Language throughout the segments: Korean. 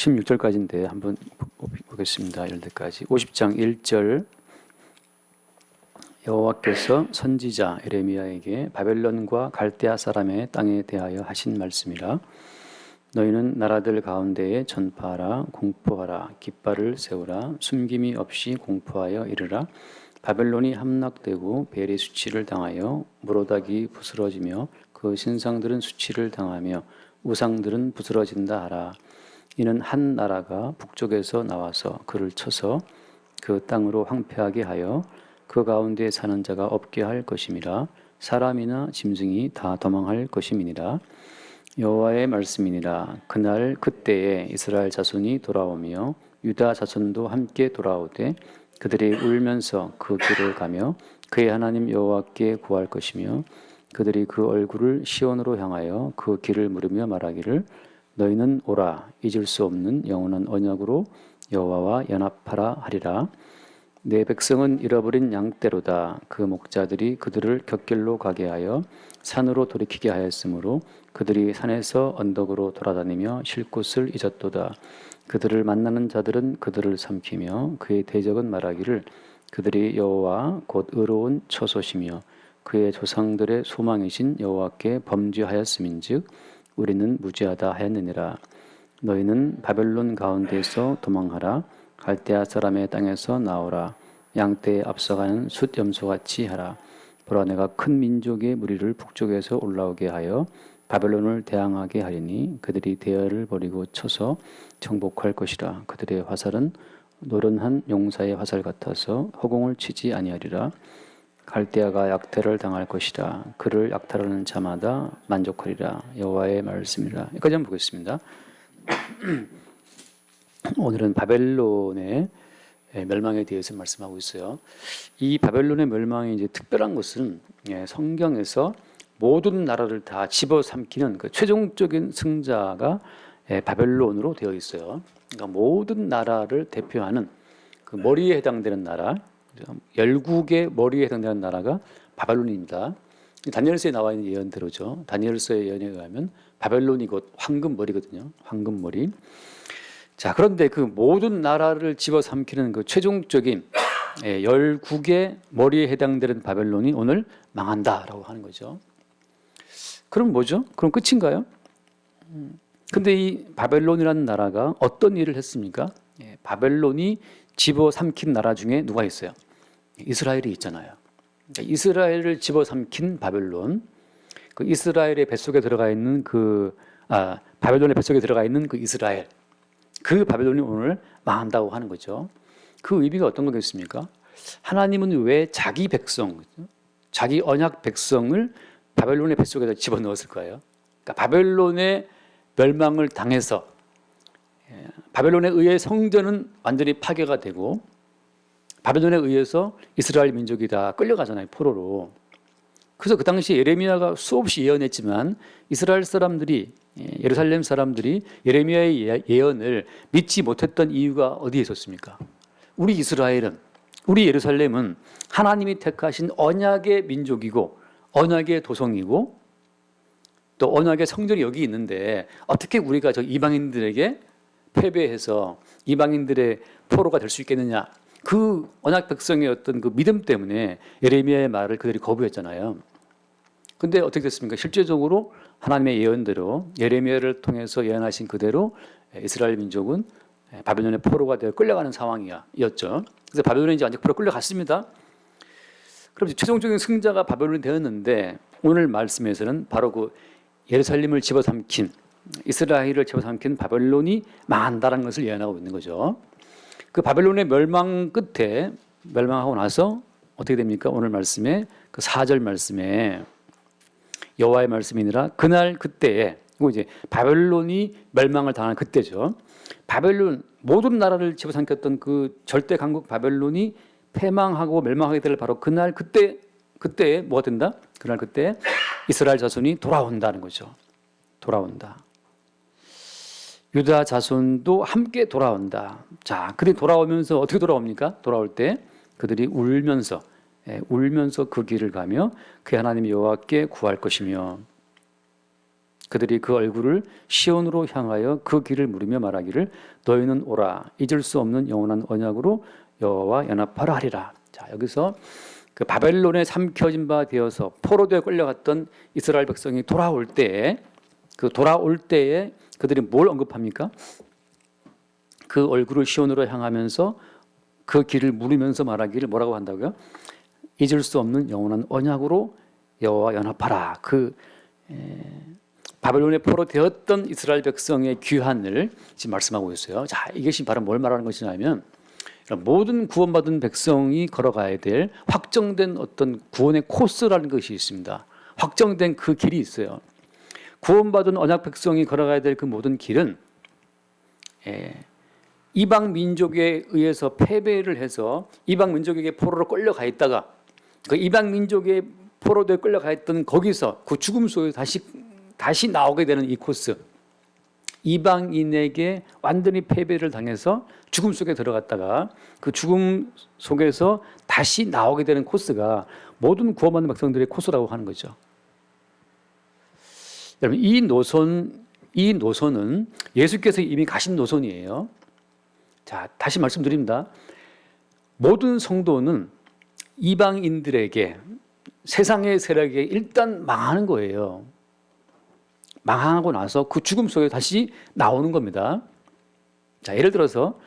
16절까지인데 한번 보겠습니다. 이럴 때까지 50장 1절 여호와께서 선지자 예레미야에게 바벨론과 갈대아 사람의 땅에 대하여 하신 말씀이라. 너희는 나라들 가운데에 전파하라, 공포하라, 깃발을 세우라, 숨김이 없이 공포하여 이르라. 바벨론이 함락되고 벨이 수치를 당하여 무로닥이 부스러지며 그 신상들은 수치를 당하며 우상들은 부스러진다 하라. 이는 한 나라가 북쪽에서 나와서 그를 쳐서 그 땅으로 황폐하게 하여 그 가운데 사는 자가 없게 할 것임이라. 사람이나 짐승이 다 도망할 것임이니라. 여호와의 말씀이니라. 그날 그때에 이스라엘 자손이 돌아오며 유다 자손도 함께 돌아오되 그들이 울면서 그 길을 가며 그의 하나님 여호와께 구할 것이며 그들이 그 얼굴을 시온으로 향하여 그 길을 물으며 말하기를 너희는 오라, 잊을 수 없는 영원한 언약으로 여호와와 연합하라 하리라. 내 백성은 잃어버린 양떼로다. 그 목자들이 그들을 곁길로 가게 하여 산으로 돌이키게 하였으므로 그들이 산에서 언덕으로 돌아다니며 쉴 곳을 잊었도다. 그들을 만나는 자들은 그들을 삼키며 그의 대적은 말하기를 그들이 여호와 곧 의로운 처소시며 그의 조상들의 소망이신 여호와께 범죄하였음인즉 우리는 무죄하다 하였느니라. 너희는 바벨론 가운데서 도망하라. 갈대아 사람의 땅에서 나오라. 양떼에 앞서가는 숫 염소같이 하라. 보라, 내가 큰 민족의 무리를 북쪽에서 올라오게 하여 바벨론을 대항하게 하리니 그들이 대열을 버리고 쳐서 정복할 것이라. 그들의 화살은 노련한 용사의 화살 같아서 허공을 치지 아니하리라. 갈대아가 약탈을 당할 것이라. 그를 약탈하는 자마다 만족하리라. 여호와의 말씀이라. 여기까지 한번 보겠습니다. 오늘은 바벨론의 멸망에 대해서 말씀하고 있어요. 이 바벨론의 멸망이 이제 특별한 것은 성경에서 모든 나라를 다 집어삼키는 그 최종적인 승자가 바벨론으로 되어 있어요. 그러니까 모든 나라를 대표하는 그 머리에 해당되는 나라, 열국의 머리에 해당되는 나라가 바벨론입니다. 다니엘서에 나와 있는 예언대로죠. 다니엘서의 예언에 의하면 바벨론이 곧 황금머리거든요. 황금머리. 자, 그런데 그 모든 나라를 집어삼키는 그 최종적인 열국의 머리에 해당되는 바벨론이 오늘 망한다라고 하는 거죠. 그럼 뭐죠? 그럼 끝인가요? 근데 이 바벨론이라는 나라가 어떤 일을 했습니까? 바벨론이 집어삼킨 나라 중에 누가 있어요? 이스라엘이 있잖아요. 이스라엘을 집어삼킨 바벨론, 그 이스라엘의 뱃속에 들어가 있는 바벨론의 뱃속에 들어가 있는 그 이스라엘, 그 바벨론이 오늘 망한다고 하는 거죠. 그 의미가 어떤 거겠습니까? 하나님은 왜 자기 백성, 자기 언약 백성을 바벨론의 뱃속에다 집어넣었을까요? 그러니까 바벨론의 멸망을 당해서 바벨론에 의해 성전은 완전히 파괴가 되고 바벨론에 의해서 이스라엘 민족이 다 끌려가잖아요, 포로로. 그래서 그 당시 예레미야가 수없이 예언했지만 이스라엘 사람들이, 예루살렘 사람들이 예레미야의 예언을 믿지 못했던 이유가 어디에 있었습니까? 우리 이스라엘은, 우리 예루살렘은 하나님이 택하신 언약의 민족이고 언약의 도성이고 또 언약의 성전이 여기 있는데 어떻게 우리가 저 이방인들에게 패배해서 이방인들의 포로가 될 수 있겠느냐. 그 언약 백성의 어떤 그 믿음 때문에 예레미야의 말을 그들이 거부했잖아요. 근데 어떻게 됐습니까? 실제적으로 하나님의 예언대로 예레미야를 통해서 예언하신 그대로 이스라엘 민족은 바벨론의 포로가 되어 끌려가는 상황이었죠. 그래서 바벨론이 이제 완전 포로 끌려갔습니다. 그럼 최종적인 승자가 바벨론이 되었는데 오늘 말씀에서는 바로 그 예루살렘을 집어삼킨 이스라엘을 집어삼킨 바벨론이 망한다는 것을 예언하고 있는 거죠. 그 바벨론의 멸망 끝에 멸망하고 나서 어떻게 됩니까? 오늘 말씀에 그 4절 말씀에 여호와의 말씀이니라. 그날 그때에, 이거 이제 바벨론이 멸망을 당하는 그때죠. 바벨론 모든 나라를 집어삼켰던 그 절대 강국 바벨론이 패망하고 멸망하게 될 바로 그날 그때에 뭐가 된다? 그날 그때 이스라엘 자손이 돌아온다는 거죠. 돌아온다. 유다 자손도 함께 돌아온다. 자, 그들이 돌아오면서 어떻게 돌아옵니까? 돌아올 때 그들이 울면서 그 길을 가며 그 하나님 여호와께 구할 것이며 그들이 그 얼굴을 시온으로 향하여 그 길을 물으며 말하기를 너희는 오라 잊을 수 없는 영원한 언약으로 여호와와 연합하라 하리라. 자, 여기서 그 바벨론에 삼켜진 바 되어서 포로되어 끌려갔던 이스라엘 백성이 돌아올 때에 그들이 뭘 언급합니까? 그 얼굴을 시온으로 향하면서 그 길을 물으면서 말하기를 뭐라고 한다고요? 잊을 수 없는 영원한 언약으로 여호와와 연합하라. 바벨론에 포로되었던 이스라엘 백성의 귀환을 지금 말씀하고 있어요. 자, 이것이 바로 뭘 말하는 것이냐면 모든 구원받은 백성이 걸어가야 될 확정된 어떤 구원의 코스라는 것이 있습니다. 확정된 그 길이 있어요. 구원받은 언약 백성이 걸어가야 될 그 모든 길은 이방 민족에 의해서 패배를 해서 이방 민족에게 포로로 끌려가 있다가 그 이방 민족의 포로되어 끌려가 있던 거기서 그 죽음 속에서 다시 나오게 되는 이 코스, 이방인에게 완전히 패배를 당해서 죽음 속에 들어갔다가 그 죽음 속에서 다시 나오게 되는 코스가 모든 구원받는 백성들의 코스라고 하는 거죠. 여러분, 이 노선은 예수께서 이미 가신 노선이에요. 자, 다시 말씀드립니다. 모든 성도는 이방인들에게, 세상의 세력에 일단 망하는 거예요. 망하고 나서 그 죽음 속에 다시 나오는 겁니다. 자, 예를 들어서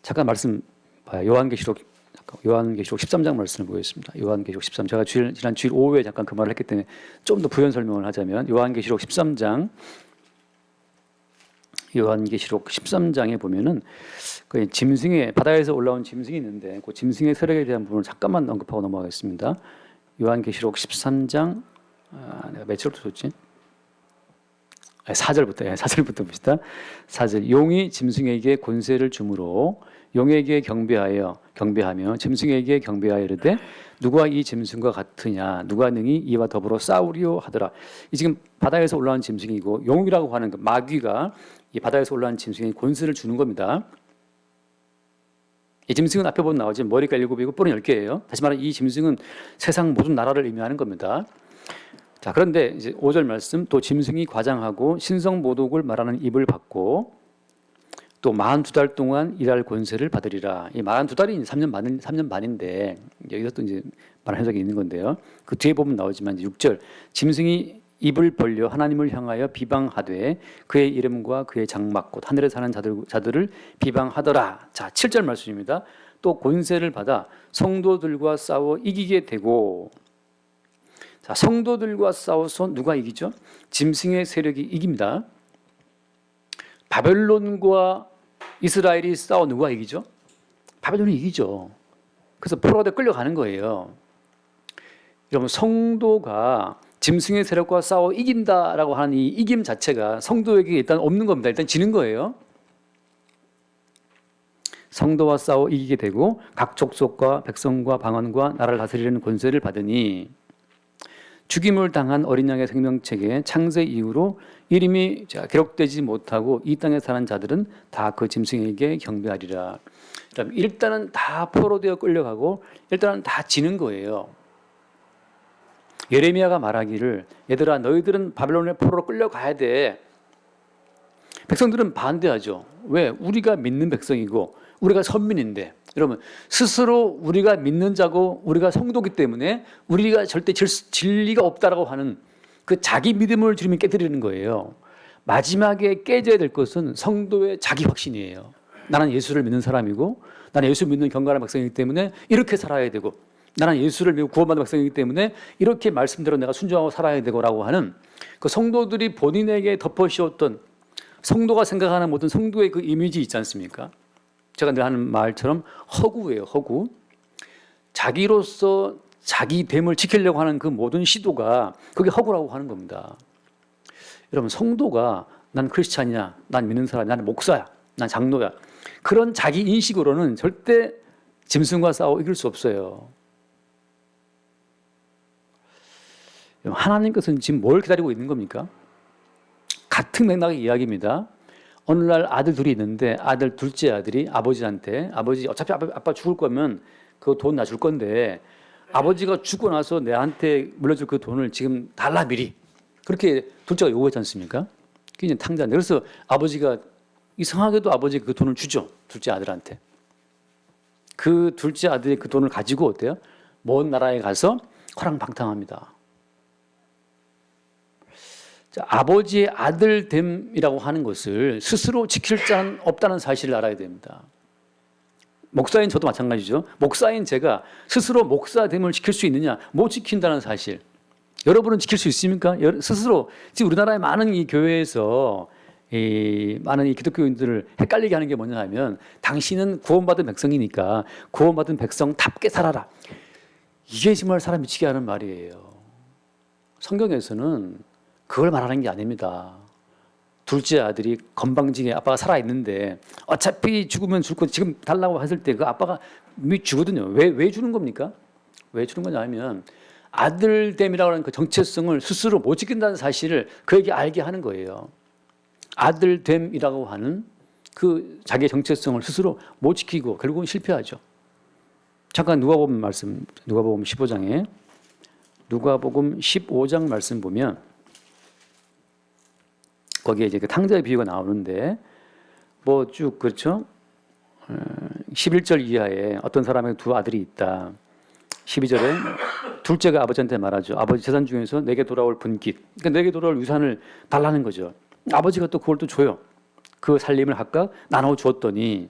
잠깐 말씀 봐요. 요한계시록 13장 말씀을 보겠습니다. 요한계시록 13. 제가 지난 주일 오후에 잠깐 그 말을 했기 때문에 좀 더 부연 설명을 하자면 요한계시록 13장에 보면은 그 짐승의 바다에서 올라온 짐승이 있는데 그 짐승의 세력에 대한 부분을 잠깐만 언급하고 넘어가겠습니다. 요한계시록 13장 내가 몇 절부터 줬지? 4절부터 봅시다. 4절. 용이 짐승에게 권세를 주므로 용에게 경배하며 짐승에게 경배하여 이르되 누가 이 짐승과 같으냐 누가 능히 이와 더불어 싸우리요 하더라. 이 지금 바다에서 올라온 짐승이고 용이라고 하는 그 마귀가 이 바다에서 올라온 짐승에 권세를 주는 겁니다. 이 짐승은 앞에 보면 나오지 머리가 7이고 뿔은 10개예요. 다시 말해 이 짐승은 세상 모든 나라를 의미하는 겁니다. 자, 그런데 이제 5절 말씀, 또 짐승이 과장하고 신성 모독을 말하는 입을 받고 또 42달 동안 일할 권세를 받으리라. 이 42달이 3년 반인데 여기서 또 이제 말한 해석이 있는 건데요. 그 뒤에 보면 나오지만 6절, 짐승이 입을 벌려 하나님을 향하여 비방하되 그의 이름과 그의 장막 곧 하늘에 사는 자들을 비방하더라. 자, 7절 말씀입니다. 또 권세를 받아 성도들과 싸워 이기게 되고. 자, 성도들과 싸워서 누가 이기죠? 짐승의 세력이 이깁니다. 바벨론과 이스라엘이 싸워 누가 이기죠? 바벨론이 이기죠. 그래서 포로가 끌려가는 거예요. 여러분, 성도가 짐승의 세력과 싸워 이긴다라고 하는 이 이김 자체가 성도에게 일단 없는 겁니다. 일단 지는 거예요. 성도와 싸워 이기게 되고 각 족속과 백성과 방언과 나라를 다스리는 권세를 받으니 죽임을 당한 어린 양의 생명책에 창세 이후로 이름이 기록되지 못하고 이 땅에 사는 자들은 다 그 짐승에게 경배하리라. 일단은 다 포로되어 끌려가고 일단은 다 지는 거예요. 예레미야가 말하기를 얘들아 너희들은 바벨론의 포로로 끌려가야 돼. 백성들은 반대하죠. 왜? 우리가 믿는 백성이고 우리가 선민인데. 여러분, 스스로 우리가 믿는 자고 우리가 성도기 때문에 우리가 절대 질 리가 없다라고 하는 그 자기 믿음을 주님이 깨뜨리는 거예요. 마지막에 깨져야 될 것은 성도의 자기 확신이에요. 나는 예수를 믿는 사람이고 나는 예수 믿는 경건한 백성이기 때문에 이렇게 살아야 되고 나는 예수를 믿고 구원받은 백성이기 때문에 이렇게 말씀대로 내가 순종하고 살아야 되고라고 하는 그 성도들이 본인에게 덮어씌웠던 성도가 생각하는 모든 성도의 그 이미지 있지 않습니까? 제가 늘 하는 말처럼 허구예요. 허구. 자기로서 자기 됨을 지키려고 하는 그 모든 시도가 그게 허구라고 하는 겁니다. 여러분, 성도가 난 크리스찬이야, 난 믿는 사람이야, 나는 목사야, 난 장로야, 그런 자기 인식으로는 절대 짐승과 싸워 이길 수 없어요. 하나님께서는 지금 뭘 기다리고 있는 겁니까? 같은 맥락의 이야기입니다. 어느 날 아들 둘이 있는데 둘째 아들이 아버지한테 아버지 어차피 아빠 죽을 거면 그 돈 나 줄 건데 아버지가 죽고 나서 내한테 물려줄 그 돈을 지금 달라 미리. 그렇게 둘째가 요구했지 않습니까? 그게 이제 탕자인데, 그래서 아버지가 이상하게도 아버지가 그 돈을 주죠. 둘째 아들한테. 그 둘째 아들이 그 돈을 가지고 어때요? 먼 나라에 가서 허랑방탕합니다. 자, 아버지의 아들됨이라고 하는 것을 스스로 지킬 자는 없다는 사실을 알아야 됩니다. 목사인 저도 마찬가지죠. 목사인 제가 스스로 목사됨을 지킬 수 있느냐? 못 지킨다는 사실. 여러분은 지킬 수 있습니까? 스스로 지금 우리나라의 많은 이 교회에서 많은 이 기독교인들을 헷갈리게 하는 게 뭐냐 하면, 당신은 구원받은 백성이니까 구원받은 백성답게 살아라. 이게 정말 사람 미치게 하는 말이에요. 성경에서는 그걸 말하는 게 아닙니다. 둘째 아들이 건방지게 아빠가 살아있는데 어차피 죽으면 줄 거 지금 달라고 했을 때 그 아빠가 이미 주거든요. 왜 주는 겁니까? 왜 주는 거냐 하면 아들됨이라고 하는 그 정체성을 스스로 못 지킨다는 사실을 그에게 알게 하는 거예요. 아들됨이라고 하는 그 자기의 정체성을 스스로 못 지키고 결국은 실패하죠. 잠깐 누가복음 말씀, 누가복음 15장에 누가복음 15장 말씀 보면 거기에 이제 그 탕자의 비유가 나오는데 뭐 쭉 그렇죠. 11절 이하에 어떤 사람에게 두 아들이 있다. 12절에 둘째가 아버지한테 말하죠. 아버지 재산 중에서 내게 돌아올 분깃, 그러니까 내게 돌아올 유산을 달라는 거죠. 아버지가 또 그걸 또 줘요. 그 살림을 각각 나눠 주었더니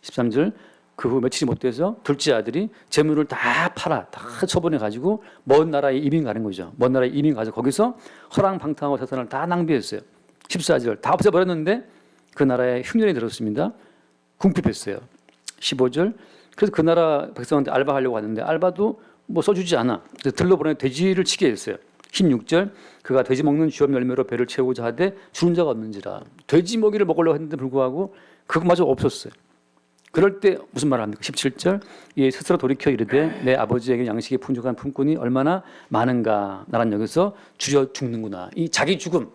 13절 그 후 며칠이 못 돼서 둘째 아들이 재물을 다 팔아 다 처분해 가지고 먼 나라에 이민 가는 거죠. 먼 나라에 이민 가서 거기서 허랑방탕하고 재산을 다 낭비했어요. 14절 다 없애버렸는데 그 나라에 흉년이 들었습니다. 궁핍했어요. 15절 그래서 그 나라 백성한테 알바하려고 하는데 알바도 뭐 써주지 않아. 그래서 들러보내 돼지를 치게 했어요. 16절 그가 돼지 먹는 주업 열매로 배를 채우고자 하되 주는 자가 없는지라. 돼지 먹이를 먹으려고 했는데 불구하고 그것마저 없었어요. 그럴 때 무슨 말을 합니까? 17절 이 스스로 돌이켜 이르되 내 아버지에게 양식이 풍족한 품꾼이 얼마나 많은가. 나란 여기서 줄여 죽는구나. 이 자기 죽음,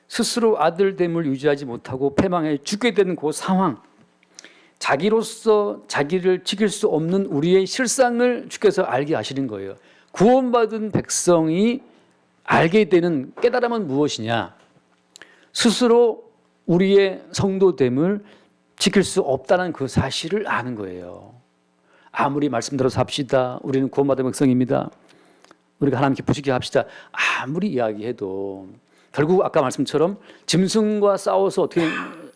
스스로 아들됨을 유지하지 못하고 패망해 죽게 되는 그 상황, 자기로서 자기를 지킬 수 없는 우리의 실상을 주께서 알게 하시는 거예요. 구원받은 백성이 알게 되는 깨달음은 무엇이냐? 스스로 우리의 성도됨을 지킬 수 없다는 그 사실을 아는 거예요. 아무리 말씀대로 삽시다. 우리는 구원받은 백성입니다. 우리가 하나님 기쁘시게 합시다. 아무리 이야기해도 결국 아까 말씀처럼 짐승과 싸워서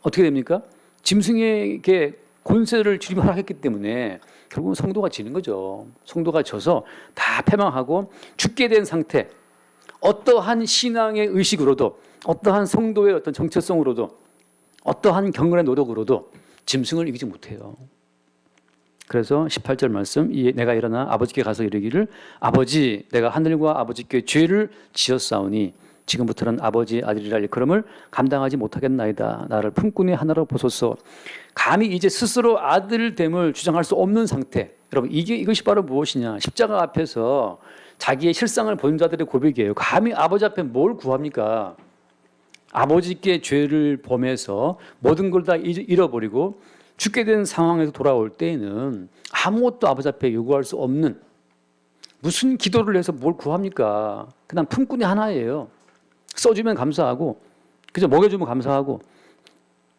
어떻게 됩니까? 짐승에게 권세를 주님 허락했기 때문에 결국은 성도가 지는 거죠. 성도가 져서 다 패망하고 죽게 된 상태. 어떠한 신앙의 의식으로도, 어떠한 성도의 어떤 정체성으로도, 어떠한 경건의 노력으로도 짐승을 이기지 못해요. 그래서 18절 말씀, 내가 일어나 아버지께 가서 이르기를 아버지, 내가 하늘과 아버지께 죄를 지었사오니 지금부터는 아버지 아들이라 일컬음을 감당하지 못하겠나이다. 나를 품꾼의 하나로 보소서. 감히 이제 스스로 아들됨을 주장할 수 없는 상태. 여러분 이것이 바로 무엇이냐? 십자가 앞에서 자기의 실상을 본 자들의 고백이에요. 감히 아버지 앞에 뭘 구합니까? 아버지께 죄를 범해서 모든 걸 다 잃어버리고 죽게 된 상황에서 돌아올 때에는 아무것도 아버지 앞에 요구할 수 없는, 무슨 기도를 해서 뭘 구합니까? 그냥 품꾼이 하나예요. 써주면 감사하고, 그죠? 먹여주면 감사하고,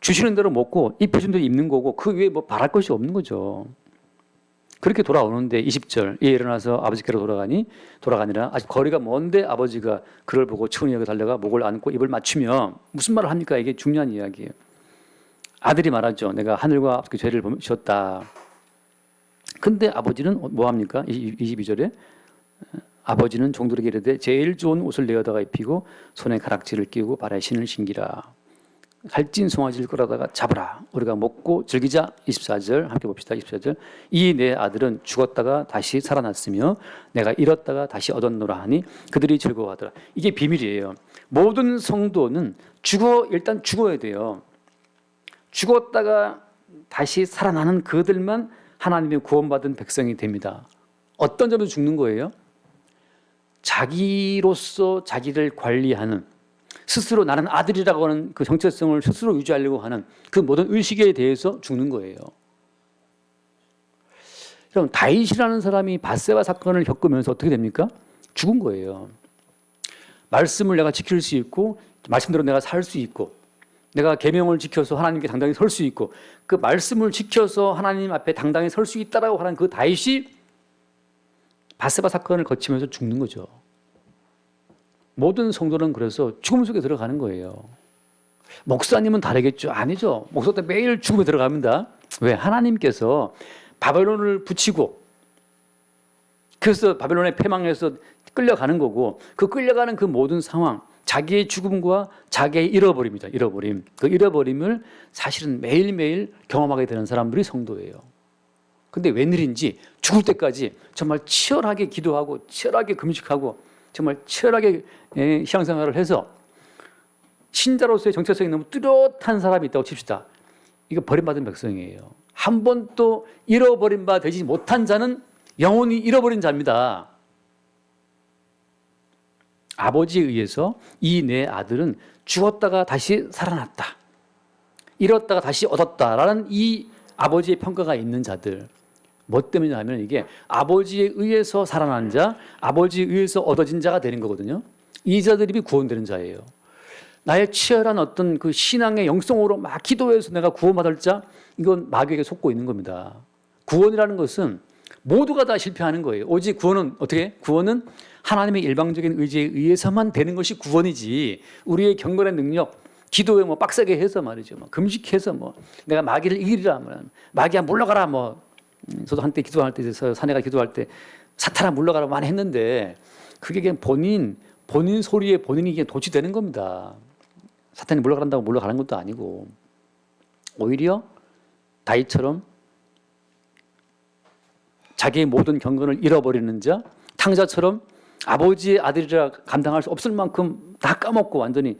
주시는 대로 먹고 입혀준 대로 입는 거고 그 외에 뭐 바랄 것이 없는 거죠. 그렇게 돌아오는데 20절 얘 일어나서 아버지께로 돌아가니라. 아직 거리가 먼데 아버지가 그를 보고 천천히 달려가 목을 안고 입을 맞추며 무슨 말을 합니까? 이게 중요한 이야기예요. 아들이 말하죠. 내가 하늘과 아버지께 죄를 지었다. 근데 아버지는 뭐 합니까? 22절에 아버지는 종들에게 이르되 제일 좋은 옷을 내어다가 입히고 손에 가락지를 끼우고 발에 신을 신기라. 갈진 송아지를 끌어다가 잡으라. 우리가 먹고 즐기자. 24절 함께 봅시다. 24절 이 내 아들은 죽었다가 다시 살아났으며 내가 잃었다가 다시 얻었노라 하니 그들이 즐거워하더라. 이게 비밀이에요. 모든 성도는 일단 죽어야 돼요. 죽었다가 다시 살아나는 그들만 하나님의 구원받은 백성이 됩니다. 어떤 점에서 죽는 거예요? 자기로서 자기를 관리하는, 스스로 나는 아들이라고 하는 그 정체성을 스스로 유지하려고 하는 그 모든 의식에 대해서 죽는 거예요. 여러분 다윗이라는 사람이 밧세바 사건을 겪으면서 어떻게 됩니까? 죽은 거예요. 말씀을 내가 지킬 수 있고 말씀대로 내가 살 수 있고 내가 계명을 지켜서 하나님께 당당히 설 수 있고 그 말씀을 지켜서 하나님 앞에 당당히 설 수 있다라고 하는 그 다윗이 바세바 사건을 거치면서 죽는 거죠. 모든 성도는 그래서 죽음 속에 들어가는 거예요. 목사님은 다르겠죠? 아니죠. 목사도 매일 죽음에 들어갑니다. 왜? 하나님께서 바벨론을 붙이고 그래서 바벨론의 패망에서 끌려가는 거고 그 끌려가는 그 모든 상황 자기의 죽음과 자기의 잃어버림이다. 잃어버림. 그 잃어버림을 사실은 매일매일 경험하게 되는 사람들이 성도예요. 근데 웬일인지 죽을 때까지 정말 치열하게 기도하고 치열하게 금식하고 정말 치열하게 신앙생활을 해서 신자로서의 정체성이 너무 뚜렷한 사람이 있다고 칩시다. 이거 버림받은 백성이에요. 한 번도 잃어버린 바 되지 못한 자는 영원히 잃어버린 자입니다. 아버지에 의해서 이 내 아들은 죽었다가 다시 살아났다. 잃었다가 다시 얻었다라는 이 아버지의 평가가 있는 자들. 뭐 때문이냐면 이게 아버지에 의해서 살아난 자, 아버지에 의해서 얻어진 자가 되는 거거든요. 이 자들이 구원되는 자예요. 나의 치열한 어떤 그 신앙의 영성으로 막 기도해서 내가 구원받을 자, 이건 마귀에게 속고 있는 겁니다. 구원이라는 것은 모두가 다 실패하는 거예요. 오직 구원은 어떻게? 구원은 하나님의 일방적인 의지에 의해서만 되는 것이 구원이지. 우리의 경건의 능력, 기도에 뭐 빡세게 해서 말이죠. 뭐 금식해서 뭐 내가 마귀를 이기리라, 뭐 마귀야 물러가라, 뭐 저도 한때 기도할 때 사내가 기도할 때 사탄아 물러가라 많이 했는데 그게 그냥 본인 소리에 본인이 이게 도취되는 겁니다. 사탄이 물러가란다고 물러가는 것도 아니고 오히려 다윗처럼 자기의 모든 경건을 잃어버리는 자, 탕자처럼 아버지의 아들이라 감당할 수 없을 만큼 다 까먹고 완전히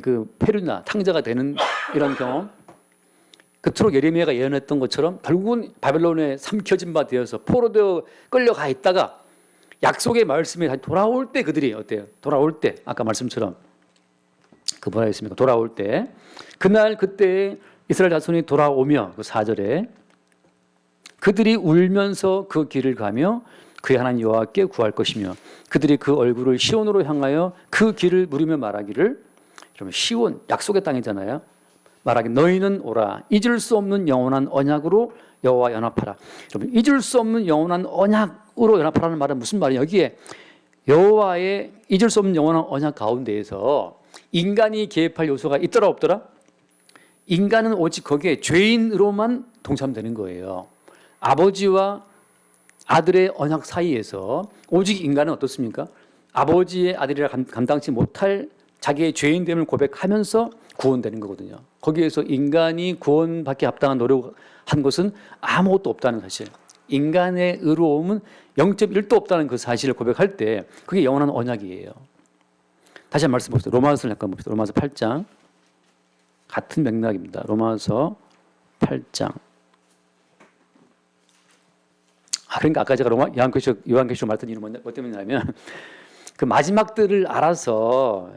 그 페류나 탕자가 되는 이런 경험. 그토록 예레미야가 예언했던 것처럼 결국은 바벨론에 삼켜진 바 되어서 포로되어 끌려가 있다가 약속의 말씀이 다시 돌아올 때 그들이 어때요? 돌아올 때 아까 말씀처럼 그 뭐라 했습니까? 돌아올 때 그날 그때 이스라엘 자손이 돌아오며 그 4절에 그들이 울면서 그 길을 가며 그의 하나님 여호와께 구할 것이며 그들이 그 얼굴을 시온으로 향하여 그 길을 물으며 말하기를 그러면 시온 약속의 땅이잖아요. 말하기 너희는 오라 잊을 수 없는 영원한 언약으로 여호와 연합하라. 여러분 잊을 수 없는 영원한 언약으로 연합하라는 말은 무슨 말이에요? 여기에 여호와의 잊을 수 없는 영원한 언약 가운데에서 인간이 개입할 요소가 있더라 없더라? 인간은 오직 거기에 죄인으로만 동참되는 거예요. 아버지와 아들의 언약 사이에서 오직 인간은 어떻습니까? 아버지의 아들이라 감당치 못할 자기의 죄인됨을 고백하면서 구원되는 거거든요. 거기에서 인간이 구원받기 합당한 노력한 것은 아무것도 없다는 사실. 인간의 의로움은 0.1도 없다는 그 사실을 고백할 때 그게 영원한 언약이에요. 다시 한 번 말씀 봅시다. 로마서를 잠깐 봅시다. 로마서 8장 같은 맥락입니다. 로마서 8장. 그러니까 아까 제가 요한계시록 말했던 이유는 뭐 때문이냐면 그 마지막 때를 알아서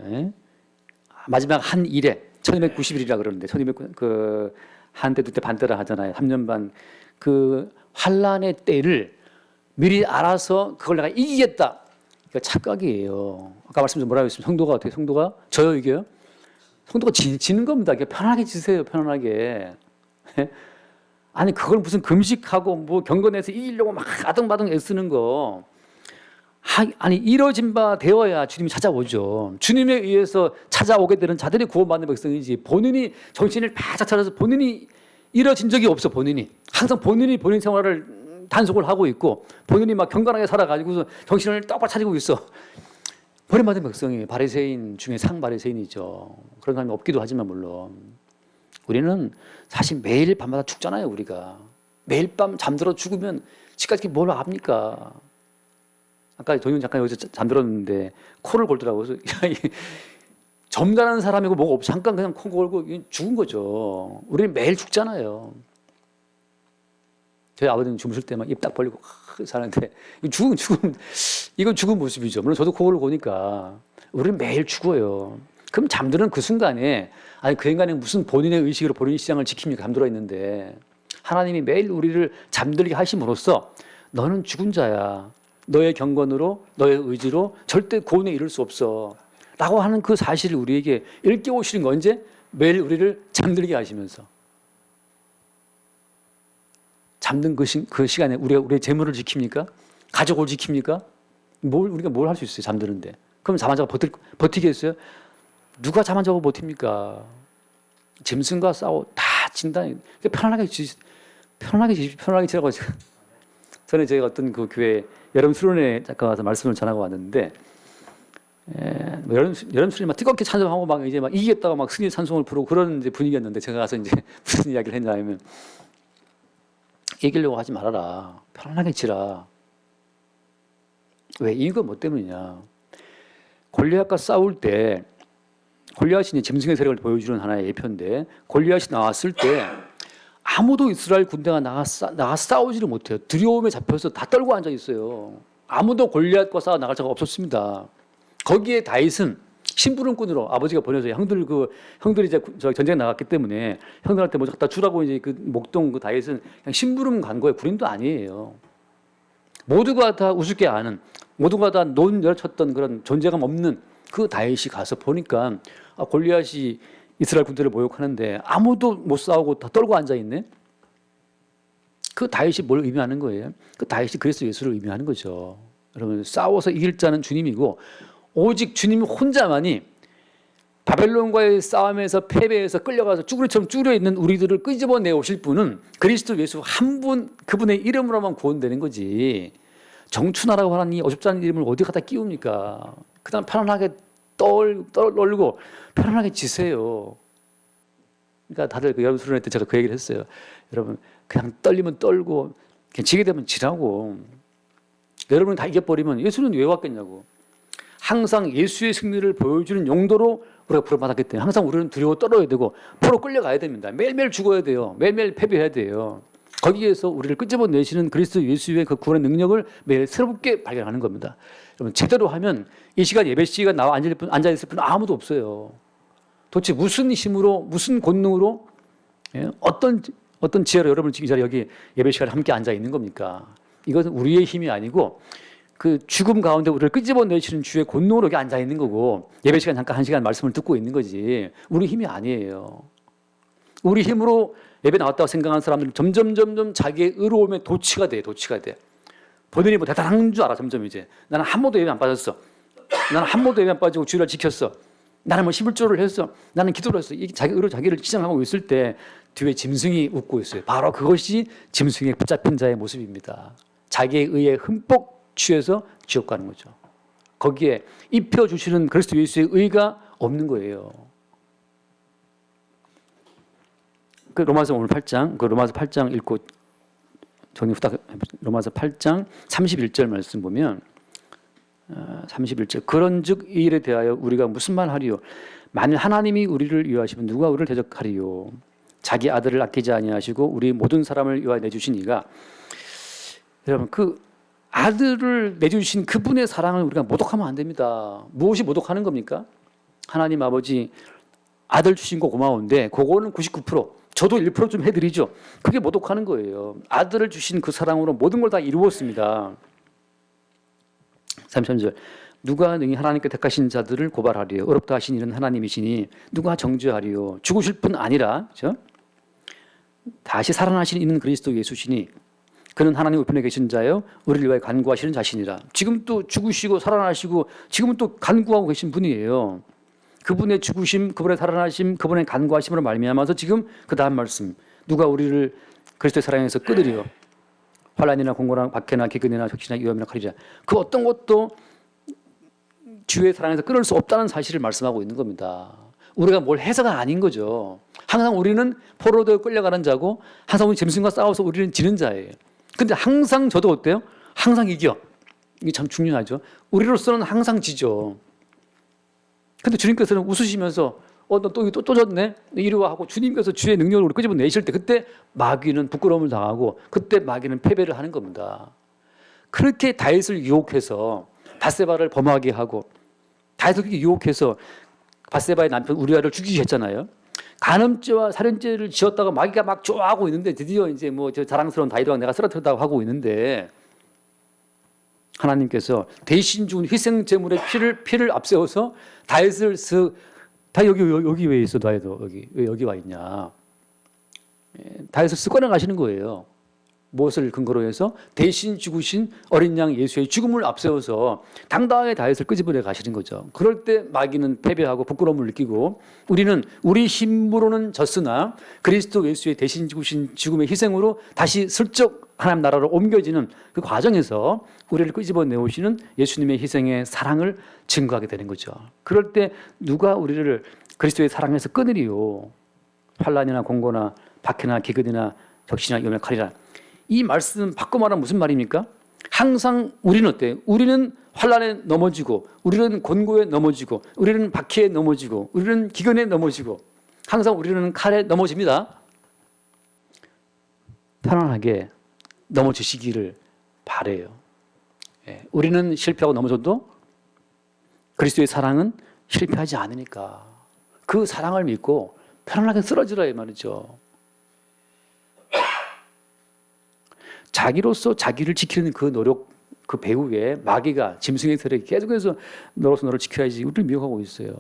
마지막 한 일에 1290일이라 그러는데 1200 그 한때 두때 반때라 하잖아요. 3년 반 그 환란의 때를 미리 알아서 그걸 내가 이기겠다. 이거 착각이에요. 아까 말씀 좀 뭐라고 했습니까? 성도가 어떻게 성도가 저요 이게요? 성도가 지는 겁니다. 편안하게 지세요. 편안하게. 아니 그걸 무슨 금식하고 뭐 경건해서 이기려고 막 아등바등 애쓰는 거. 아니 이뤄진 바 되어야 주님이 찾아오죠. 주님에 의해서 찾아오게 되는 자들이 구원받는 백성이지 본인이 정신을 바짝 차려서 본인이 이뤄진 적이 없어. 본인이 항상 본인 생활을 단속을 하고 있고 본인이 막 경건하게 살아가지고 정신을 똑바로 차리고 있어. 버림받은 백성이 바리새인 중에 상바리새인이죠. 그런 사람이 없기도 하지만 물론 우리는 사실 매일 밤마다 죽잖아요. 우리가 매일 밤 잠들어 죽으면 지금까지 뭘 압니까? 아까 정윤 잠깐 여기서 잠들었는데 코를 골더라고요. 그래서 점잖은 사람이고 뭐가 없이 잠깐 그냥 코 골고 죽은 거죠. 우리는 매일 죽잖아요. 저희 아버지는 주무실 때 막 입 딱 벌리고 사는데 이건 죽은 모습이죠. 물론 저도 코를 고니까 우리는 매일 죽어요. 그럼 잠드는 그 순간에 아니 그 인간이 무슨 본인의 의식으로 본인의 신앙을 지킵니까? 잠들어 있는데 하나님이 매일 우리를 잠들게 하심으로써 너는 죽은 자야. 너의 경건으로 너의 의지로 절대 구원에 이를 수 없어 라고 하는 그 사실을 우리에게 일깨우시는 건 언제? 매일 우리를 잠들게 하시면서 잠든 그 시간에 우리가 우리의 재물을 지킵니까? 가족을 지킵니까? 우리가 뭘 할 수 있어요? 잠드는데. 그럼 잠 안 자고 버티겠어요? 누가 잠 안 자고 버팁니까? 짐승과 싸워 다 진다. 편안하게 지라고. 전에 저희가 어떤 그 교회 여름 수련회 잠깐 와서 말씀을 전하고 왔는데, 여름 수련회 막 뜨겁게 찬송하고 막 이제 막 이기겠다고 막 승리 찬송을 부르고 그런 이제 분위기였는데, 제가 가서 이제 무슨 이야기를 했냐면, 이기려고 하지 말아라. 편안하게 지라. 왜? 이유가 뭐 때문이냐? 골리앗과 싸울 때, 골리앗이 짐승의 세력을 보여주는 하나의 예표인데, 골리앗이 나왔을 때 아무도 이스라엘 군대가 나가 싸우지를 못해요. 두려움에 잡혀서 다 떨고 앉아 있어요. 아무도 골리앗과 싸워 나갈 자가 없었습니다. 거기에 다윗은 심부름꾼으로 아버지가 보내서 형들이 이제 전쟁에 나갔기 때문에 형들한테 뭐 갖다 주라고 이제 그 목동 그 다윗은 그냥 심부름 간 거예요. 군인도 아니에요. 모두가 다 우습게 아는, 모두가 다 논열쳤던 그런 존재감 없는 그 다윗이 가서 보니까 골리앗이 이스라엘 군대를 모욕하는데 아무도 못 싸우고 다 떨고 앉아 있네. 그 다윗이 뭘 의미하는 거예요? 그 다윗이 그리스도 예수를 의미하는 거죠. 여러분, 싸워서 이길 자는 주님이고 오직 주님 혼자만이 바벨론과의 싸움에서 패배해서 끌려가서 쭈그리처럼 쭈그려 있는 우리들을 끄집어내 오실 분은 그리스도 예수 한 분, 그분의 이름으로만 구원되는 거지. 정춘하라고 하는 이 어줍잖은 이름을 어디 갖다 끼웁니까? 그다음 편안하게 떨고 편안하게 지세요. 그러니까 다들 그 여러분 수련회 때 제가 그 얘기를 했어요. 여러분, 그냥 떨리면 떨고 그냥 지게 되면 지라고. 여러분이 다 이겨버리면 예수는 왜 왔겠냐고. 항상 예수의 승리를 보여주는 용도로 우리가 부름받았기 때문에 항상 우리는 두려워 떨어야 되고 포로 끌려가야 됩니다. 매일매일 죽어야 돼요. 매일매일 패배해야 돼요. 거기에서 우리를 끄집어내시는 그리스도 예수의 그 구원의 능력을 매일 새롭게 발견하는 겁니다. 여러분, 제대로 하면 이 시간 예배 시간 나와 앉아있을 분 아무도 없어요. 도대체 무슨 힘으로, 무슨 권능으로, 어떤 지혜로 여러분 이 자리에 여기 예배 시간에 함께 앉아 있는 겁니까? 이것은 우리의 힘이 아니고 그 죽음 가운데 우리를 끄집어내시는 주의 권능으로 여기 앉아 있는 거고, 예배 시간 잠깐 1시간 말씀을 듣고 있는 거지 우리 힘이 아니에요. 우리 힘으로 예배 나왔다고 생각하는 사람들은 점점 자기의 의로움에 도취가 돼. 본인이 뭐 대단한 줄 알아. 점점 이제 나는 한 번도 예배 안 빠졌어. 나는 한 번도 예배 안 빠지고 주일을 지켰어. 나는 뭐 11조를 했어. 나는 기도를 했어. 자기 의로 자기를 치장하고 있을 때 뒤에 짐승이 웃고 있어요. 바로 그것이 짐승에 붙잡힌 자의 모습입니다. 자기의 의에 흠뻑 취해서 지옥 가는 거죠. 거기에 입혀주시는 그리스도 예수의 의가 없는 거예요. 그 로마서 오늘 8장, 그 로마서 8장 읽고 정리 후딱 로마서 8장 31절 말씀 보면 31절 그런즉 이 일에 대하여 우리가 무슨 말 하리요? 만일 하나님이 우리를 위하시면 누가 우리를 대적하리요? 자기 아들을 아끼지 아니하시고 우리 모든 사람을 위하여 내주신 이가, 여러분 그 아들을 내주신 그분의 사랑을 우리가 모독하면 안 됩니다. 무엇이 모독하는 겁니까? 하나님 아버지 아들 주신 거 고마운데 그거는 99%, 저도 1% 좀 해드리죠. 그게 모독하는 거예요. 아들을 주신 그 사랑으로 모든 걸 다 이루었습니다. 33절 누가 능히 하나님께 택하신 자들을 고발하리요? 어렵다 하신 이는 하나님이시니 누가 정죄하리요? 죽으실 뿐 아니라, 그렇죠? 다시 살아나신 이는 그리스도 예수시니 그는 하나님 우편에 계신 자요 우리를 위하여 간구하시는 자신이라. 지금 또 죽으시고 살아나시고 지금은 또 간구하고 계신 분이에요. 그분의 죽으심, 그분의 살아나심, 그분의 간구하심으로 말미암아서 지금 그 다음 말씀, 누가 우리를 그리스도의 사랑에서 끊으리요? 환난이나 공고나 박해나 기근이나 적시나 위험이나 칼이라. 그 어떤 것도 주의 사랑에서 끊을 수 없다는 사실을 말씀하고 있는 겁니다. 우리가 뭘 해서가 아닌 거죠. 항상 우리는 포로되어 끌려가는 자고 항상 우리 짐승과 싸워서 우리는 지는 자예요. 근데 항상 저도 어때요? 항상 이겨. 이게 참 중요하죠. 우리로서는 항상 지죠. 근데 주님께서는 웃으시면서 너 또 졌네? 이리 와 하고 주님께서 주의 능력으로 끄집어내실 때 그때 마귀는 부끄러움을 당하고 그때 마귀는 패배를 하는 겁니다. 그렇게 다윗을 유혹해서 밧세바를 범하게 하고 다윗을 그렇게 유혹해서 밧세바의 남편 우리아를 죽이게 했잖아요. 간음죄와 살인죄를 지었다가 마귀가 막 좋아하고 있는데 드디어 이제 뭐 저 자랑스러운 다윗왕 내가 쓰러뜨렸다고 하고 있는데 하나님께서 대신 죽은 희생 제물의 피를 앞세워서 다윗을 다 여기 왜 있어? 다윗도 여기 왜 여기 와 있냐? 다윗을 습관을 가시는 거예요. 무엇을 근거로 해서 대신 죽으신 어린 양 예수의 죽음을 앞세워서 당당하게 다윗을 끄집어내 가시는 거죠. 그럴 때 마귀는 패배하고 부끄러움을 느끼고 우리는 우리 힘으로는 졌으나 그리스도 예수의 대신 죽으신 죽음의 희생으로 다시 슬쩍 하나님 나라로 옮겨지는 그 과정에서 우리를 끄집어내오시는 예수님의 희생의 사랑을 증거하게 되는 거죠. 그럴 때 누가 우리를 그리스도의 사랑에서 끊으리요? 환난이나 공고나 박해나 기근이나 적시나 위험의 칼이라. 이 말씀 바꿔 말하면 무슨 말입니까? 항상 우리는 어때요? 우리는 환난에 넘어지고 우리는 곤고에 넘어지고 우리는 박해에 넘어지고 우리는 기근에 넘어지고 항상 우리는 칼에 넘어집니다. 편안하게 넘어지시기를 바래요. 우리는 실패하고 넘어져도 그리스도의 사랑은 실패하지 않으니까 그 사랑을 믿고 편안하게 쓰러지라 이 말이죠. 자기로서 자기를 지키는 그 노력, 그 배후에 마귀가 짐승의 세력이 계속해서 너로서 너를 지켜야지 우리를 미혹하고 있어요.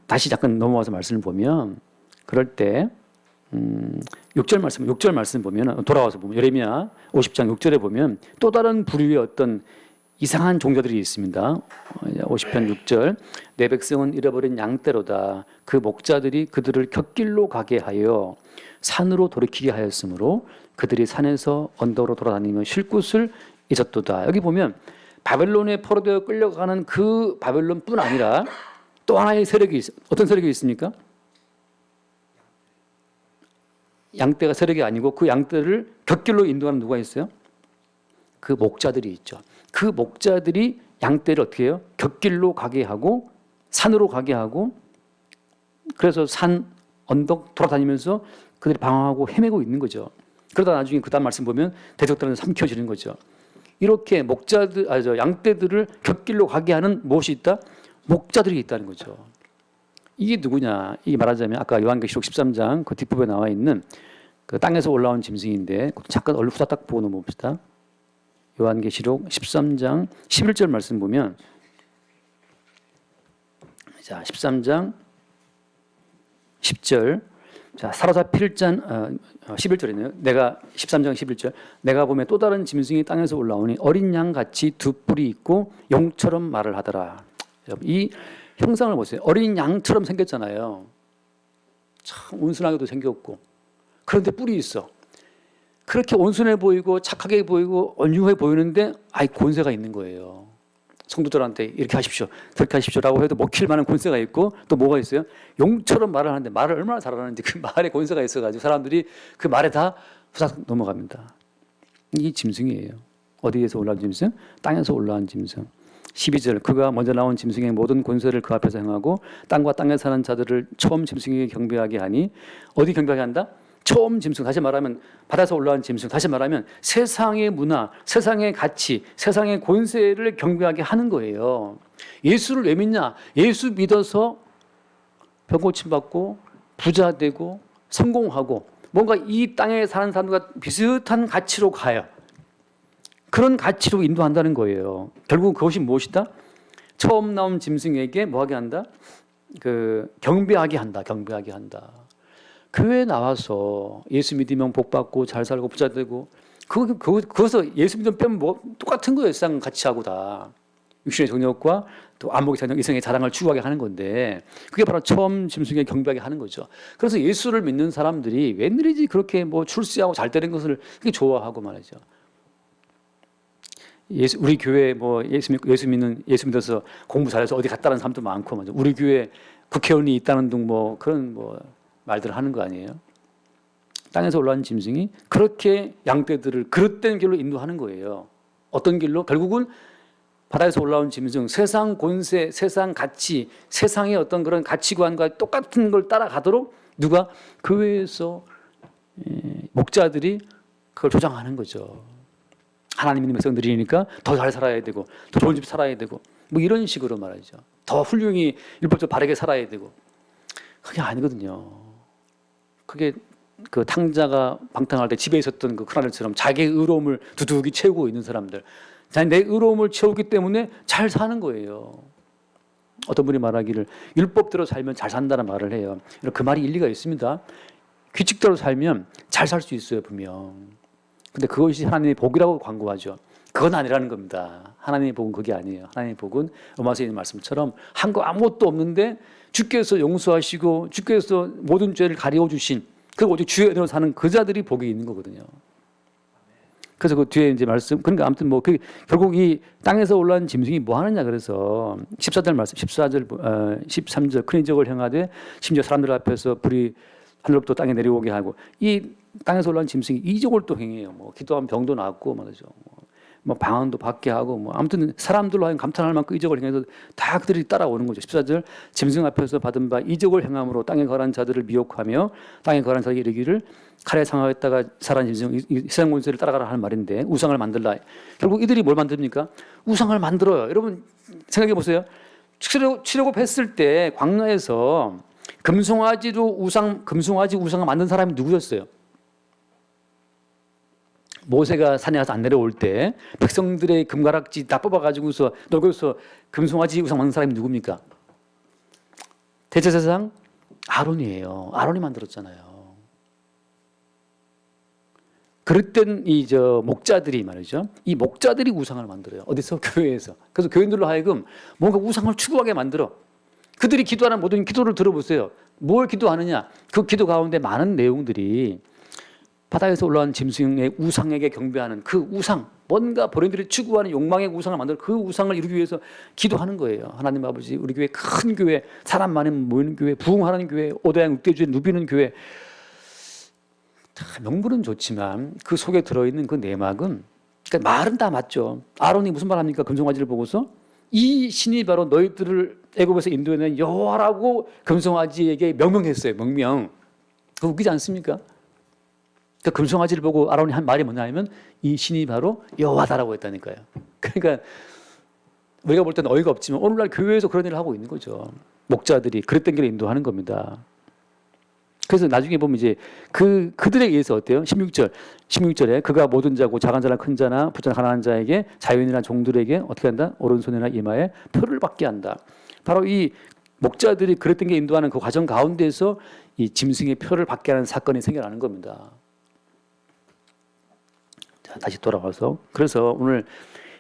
다시 잠깐 넘어와서 말씀을 보면 그럴 때 6절 말씀 보면 돌아와서 보면 예레미야 50장 6절에 보면 또 다른 부류의 어떤 이상한 종자들이 있습니다. 50편 6절 내 백성은 잃어버린 양떼로다. 그 목자들이 그들을 곁길로 가게 하여 산으로 돌이키게 하였으므로 그들이 산에서 언덕으로 돌아다니며 쉴 곳을 잊었도다. 여기 보면 바벨론에 포로되어 끌려가는 그 바벨론뿐 아니라 또 하나의 세력이 어떤 세력이 있습니까? 양떼가 세력이 아니고 그 양떼를 곁길로 인도하는 누가 있어요? 그 목자들이 있죠. 그 목자들이 양떼를 어떻게 해요? 곁길로 가게 하고 산으로 가게 하고 그래서 산 언덕 돌아다니면서 그들이 방황하고 헤매고 있는 거죠. 그러다 나중에 그 다음 말씀 보면 대적들은 삼켜지는 거죠. 이렇게 양떼들을 곁길로 가게 하는 무엇이 있다? 목자들이 있다는 거죠. 이게 누구냐? 이게 말하자면 아까 요한계시록 13장 그 뒷부분에 나와 있는 그 땅에서 올라온 짐승인데 잠깐 얼른 후다닥 보고 넘어봅시다. 요한계시록 13장 11절 말씀 보면 자 13장 10절 자 사로잡힐 잔 11절이네요. 내가 13장 11절 내가 보면 또 다른 짐승이 땅에서 올라오니 어린 양같이 두 뿔이 있고 용처럼 말을 하더라. 이 형상을 보세요. 어린 양처럼 생겼잖아요. 참 온순하게도 생겼고 그런데 뿔이 있어. 그렇게 온순해 보이고 착하게 보이고 온유해 보이는데 아이 권세가 있는 거예요. 성도들한테 이렇게 하십시오, 그렇게 하십시오라고 해도 먹힐 만한 권세가 있고 또 뭐가 있어요? 용처럼 말을 하는데 말을 얼마나 잘하는지 그 말에 권세가 있어가지고 사람들이 그 말에 다 후삭 넘어갑니다. 이게 짐승이에요. 어디에서 올라온 짐승? 땅에서 올라온 짐승. 12절 그가 먼저 나온 짐승의 모든 권세를 그 앞에서 행하고 땅과 땅에 사는 자들을 처음 짐승에게 경배하게 하니 어디 경배하게 한다? 처음 짐승, 다시 말하면 바다에서 올라온 짐승, 다시 말하면 세상의 문화, 세상의 가치, 세상의 권세를 경배하게 하는 거예요. 예수를 왜 믿냐? 예수 믿어서 병 고침받고 부자 되고 성공하고 뭔가 이 땅에 사는 사람들과 비슷한 가치로 가요. 그런 가치로 인도한다는 거예요. 결국 그것이 무엇이다? 처음 나온 짐승에게 뭐하게 한다? 경배하게 한다. 경배하게 한다. 교회에 나와서 예수 믿으면 복 받고 잘 살고 부자 되고 그것서 예수 믿으면 빼면 뭐 똑같은 거예요. 세상 가치하고 다. 육신의 정욕과 또 안목의 정욕, 이성의 자랑을 추구하게 하는 건데 그게 바로 처음 짐승에 경배하게 하는 거죠. 그래서 예수를 믿는 사람들이 웬일이지 그렇게 뭐 출세하고 잘 되는 것을 그렇게 좋아하고 말이죠. 우리 교회 뭐 예수 믿어서 공부 잘해서 어디 갔다는 사람도 많고 말이죠. 우리 교회 국회의원이 있다는 등 뭐 그런 뭐 말들을 하는 거 아니에요? 땅에서 올라온 짐승이 그렇게 양떼들을 그릇된 길로 인도하는 거예요. 어떤 길로? 결국은 바다에서 올라온 짐승, 세상 권세, 세상 가치, 세상의 어떤 그런 가치관과 똑같은 걸 따라가도록 누가 교회에서 목자들이 그걸 조장하는 거죠. 하나님 믿는 백성들이니까 더 잘 살아야 되고 더 좋은 집 살아야 되고 뭐 이런 식으로 말이죠. 더 훌륭히 율법적으로 바르게 살아야 되고 그게 아니거든요. 그게 그 탕자가 방탕할 때 집에 있었던 그 큰아들처럼 자기의 의로움을 두둑이 채우고 있는 사람들, 내 의로움을 채우기 때문에 잘 사는 거예요. 어떤 분이 말하기를 율법대로 살면 잘 산다는 말을 해요. 그 말이 일리가 있습니다. 규칙대로 살면 잘 살 수 있어요, 분명. 근데 그것이 하나님의 복이라고 광고하죠. 그건 아니라는 겁니다. 하나님의 복은 그게 아니에요. 하나님의 복은 로마서에 있는 말씀처럼 한 거 아무것도 없는데 주께서 용서하시고 주께서 모든 죄를 가리워 주신, 그리고 오직 주의 은혜로 사는 그 자들이 복이 있는 거거든요. 그래서 그 뒤에 이제 말씀, 그러니까 아무튼 뭐 결국 이 땅에서 올라온 짐승이 뭐 하느냐, 그래서 14절 말씀, 13절 큰 이적을 행하되 심지어 사람들 앞에서 불이 하늘로부터 땅에 내려오게 하고, 이 땅에서 올라온 짐승이 이적을 또 행해요. 뭐 기도하면 병도 낫고 말이죠. 뭐 방언도 받게 하고, 뭐 아무튼 사람들로 하여금 감탄할 만큼 이적을 행해서 다 그들이 따라오는 거죠. 14절 짐승 앞에서 받은 바 이적을 행함으로 땅에 거한 자들을 미혹하며 땅에 거한 자에게 이르기를 칼에 상하였다가 살아난 짐승 세상 권세를 따라가라 하는 말인데, 우상을 만들라. 결국 이들이 뭘 만듭니까? 우상을 만들어요. 여러분 생각해 보세요. 출애굽 했을 때 광야에서 금송아지 우상을 만든 사람이 누구였어요? 모세가 산에 가서 안 내려올 때 백성들의 금가락지 다 뽑아가지고서 녹여서 금송아지 우상 만든 사람이 누굽니까? 대제사장 아론이에요. 아론이 만들었잖아요. 그랬던 목자들이 말이죠. 이 목자들이 우상을 만들어요. 어디서? 교회에서. 그래서 교인들로 하여금 뭔가 우상을 추구하게 만들어. 그들이 기도하는 모든 기도를 들어보세요. 뭘 기도하느냐? 그 기도 가운데 많은 내용들이 바다에서 올라온 짐승의 우상에게 경배하는 그 우상, 뭔가 본인들이 추구하는 욕망의 우상을 만들어 그 우상을 이루기 위해서 기도하는 거예요. 하나님 아버지, 우리 교회 큰 교회, 사람 많으면 모이는 교회, 부흥하는 교회, 오대양 육대주에 누비는 교회, 명분은 좋지만 그 속에 들어있는 그 내막은, 그러니까 말은 다 맞죠. 아론이 무슨 말 합니까? 금송아지를 보고서 이 신이 바로 너희들을 애굽에서 인도해낸 여호와라고 금송아지에게 명명했어요. 명명. 그거 웃기지 않습니까? 그 금송아지를 보고 아론이 한 말이 뭐냐면 이 신이 바로 여호와다라고 했다니까요. 그러니까 우리가 볼 때는 어이가 없지만 오늘날 교회에서 그런 일을 하고 있는 거죠. 목자들이 그랬던 길을 인도하는 겁니다. 그래서 나중에 보면 이제 그들에 의해서 어때요? 16절에 그가 모든 자고 작은 자나 큰 자나 부자나 가난한 자에게 자유인이나 종들에게 어떻게 한다? 오른손이나 이마에 표를 받게 한다. 바로 이 목자들이 그랬던 게 인도하는 그 과정 가운데서 이 짐승의 표를 받게 하는 사건이 생겨나는 겁니다. 자, 다시 돌아와서, 그래서 오늘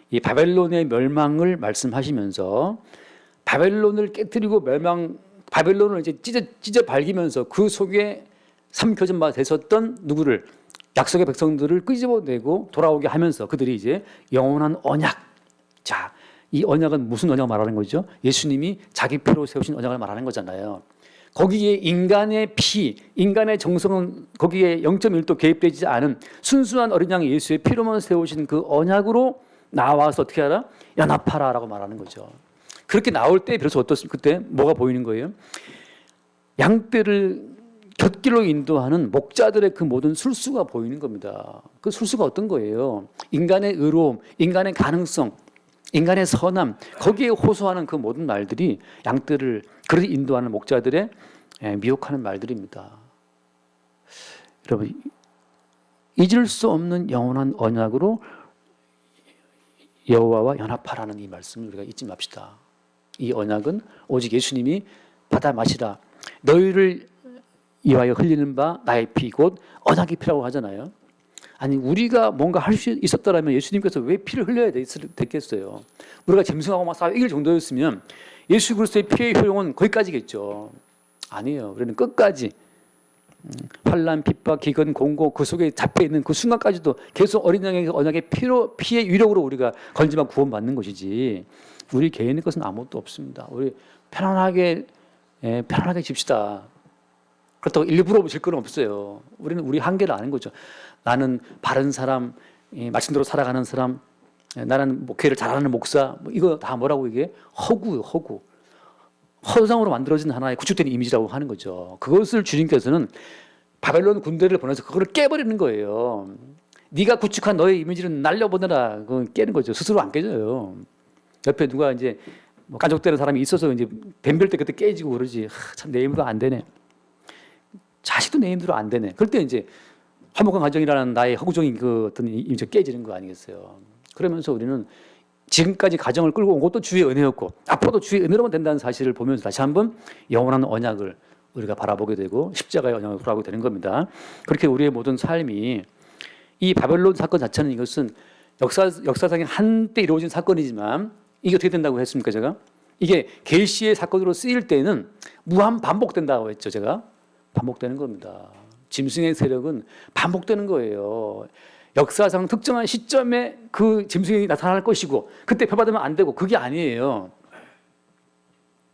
이 바벨론의 멸망을 말씀하시면서 바벨론을 깨뜨리고 바벨론을 이제 찢어 발기면서 그 속에 삼켜진 바 됐었던 누구를, 약속의 백성들을 끄집어내고 돌아오게 하면서 그들이 이제 영원한 언약. 자, 이 언약은 무슨 언약을 말하는 거죠? 예수님이 자기 피로 세우신 언약을 말하는 거잖아요. 거기에 인간의 피, 인간의 정성은 거기에 0.1도 개입되지 않은 순수한 어린 양 예수의 피로만 세우신 그 언약으로 나와서 어떻게 하라? 연합하라라고 말하는 거죠. 그렇게 나올 때 비로소 그때 뭐가 보이는 거예요? 양떼를 곁길로 인도하는 목자들의 그 모든 술수가 보이는 겁니다. 그 술수가 어떤 거예요? 인간의 의로움, 인간의 가능성, 인간의 선함, 거기에 호소하는 그 모든 말들이 양떼를 그렇게 인도하는 목자들의 미혹하는 말들입니다. 여러분, 잊을 수 없는 영원한 언약으로 여호와와 연합하라는 이 말씀을 우리가 잊지 맙시다. 이 언약은 오직 예수님이 받아 마시라. 너희를 위하여 흘리는 바 나의 피 곧 언약의 피라고 하잖아요. 아니, 우리가 뭔가 할 수 있었더라면 예수님께서 왜 피를 흘려야 됐겠어요? 우리가 짐승하고 막 싸워 이길 정도였으면 예수 그리스도의 피의 효용은 거기까지겠죠. 아니에요. 우리는 끝까지 환난, 핍박, 기근, 공고 그 속에 잡혀 있는 그 순간까지도 계속 어린 양의 언약의 피의 위력으로 우리가 건지만 구원받는 것이지, 우리 개인의 것은 아무것도 없습니다. 우리 편안하게 집시다. 그렇다고 일부러 질 건 없어요. 우리는 우리 한계를 아는 거죠. 나는 바른 사람, 말씀대로 살아가는 사람, 나는 목회를 잘하는 목사, 이거 다 뭐라고 이게 허구요, 허구. 허상으로 만들어진 하나의 구축된 이미지라고 하는 거죠. 그것을 주님께서는 바벨론 군대를 보내서 그걸 깨버리는 거예요. 네가 구축한 너의 이미지는 날려보내라. 그건 깨는 거죠. 스스로 안 깨져요. 옆에 누가 이제 깐족되는 사람이 있어서 이제 뱀별 때 그때 깨지고 그러지. 참 내 힘도 안 되네. 자식도 내 힘대로 안 되네. 그럴 때 이제 화목한 가정이라는 나의 허구적인 그 어떤 이미지 깨지는 거 아니겠어요. 그러면서 우리는 지금까지 가정을 끌고 온 것도 주의 은혜였고 앞으로도 주의 은혜로만 된다는 사실을 보면서 다시 한번 영원한 언약을 우리가 바라보게 되고 십자가의 언약을 바라보게 되는 겁니다. 그렇게 우리의 모든 삶이 이 바벨론 사건 자체는 이것은 역사상에 한때 이루어진 사건이지만 이게 어떻게 된다고 했습니까? 제가 이게 계시의 사건으로 쓰일 때는 무한 반복된다고 했죠. 제가 반복되는 겁니다. 짐승의 세력은 반복되는 거예요. 역사상 특정한 시점에 그 짐승이 나타날 것이고 그때 표받으면 안 되고 그게 아니에요.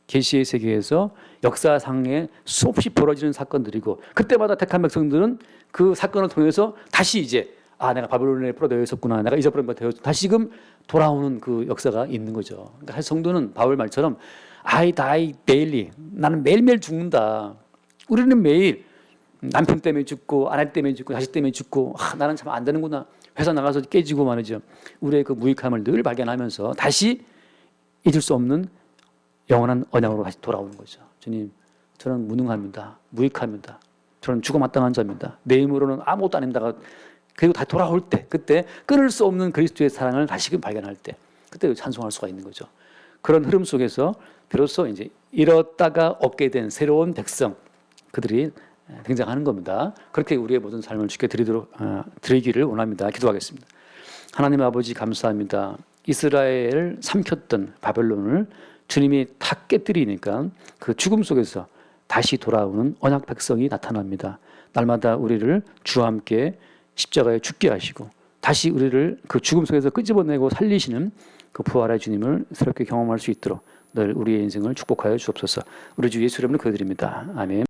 계시의 세계에서 역사상에 수없이 벌어지는 사건들이고 그때마다 택한 백성들은 그 사건을 통해서 다시 이제 내가 바벨론에 풀어되어 있었구나, 내가 잊어버린 바 되어 다시금 돌아오는 그 역사가 있는 거죠. 그러니까 성도는 바울 말처럼 I die daily, 나는 매일매일 죽는다. 우리는 매일 남편 때문에 죽고 아내 때문에 죽고 자식 때문에 죽고 나는 참 안 되는구나. 회사 나가서 깨지고 말이죠. 우리의 그 무익함을 늘 발견하면서 다시 잊을 수 없는 영원한 언약으로 다시 돌아오는 거죠. 주님, 저는 무능합니다. 무익합니다. 저는 죽어마땅한 자입니다. 내 힘으로는 아무것도 아닙니다. 그리고 다시 돌아올 때, 그때 끊을 수 없는 그리스도의 사랑을 다시금 발견할 때, 그때 찬송할 수가 있는 거죠. 그런 흐름 속에서 비로소 이제 잃었다가 얻게 된 새로운 백성, 그들이 등장하는 겁니다. 그렇게 우리의 모든 삶을 주께 드리기를 원합니다. 기도하겠습니다. 하나님 아버지 감사합니다. 이스라엘을 삼켰던 바벨론을 주님이 다 깨뜨리니까 그 죽음 속에서 다시 돌아오는 언약 백성이 나타납니다. 날마다 우리를 주와 함께 십자가에 죽게 하시고 다시 우리를 그 죽음 속에서 끄집어내고 살리시는 그 부활의 주님을 새롭게 경험할 수 있도록 늘 우리의 인생을 축복하여 주옵소서. 우리 주 예수 이름으로 기도드립니다. 아멘.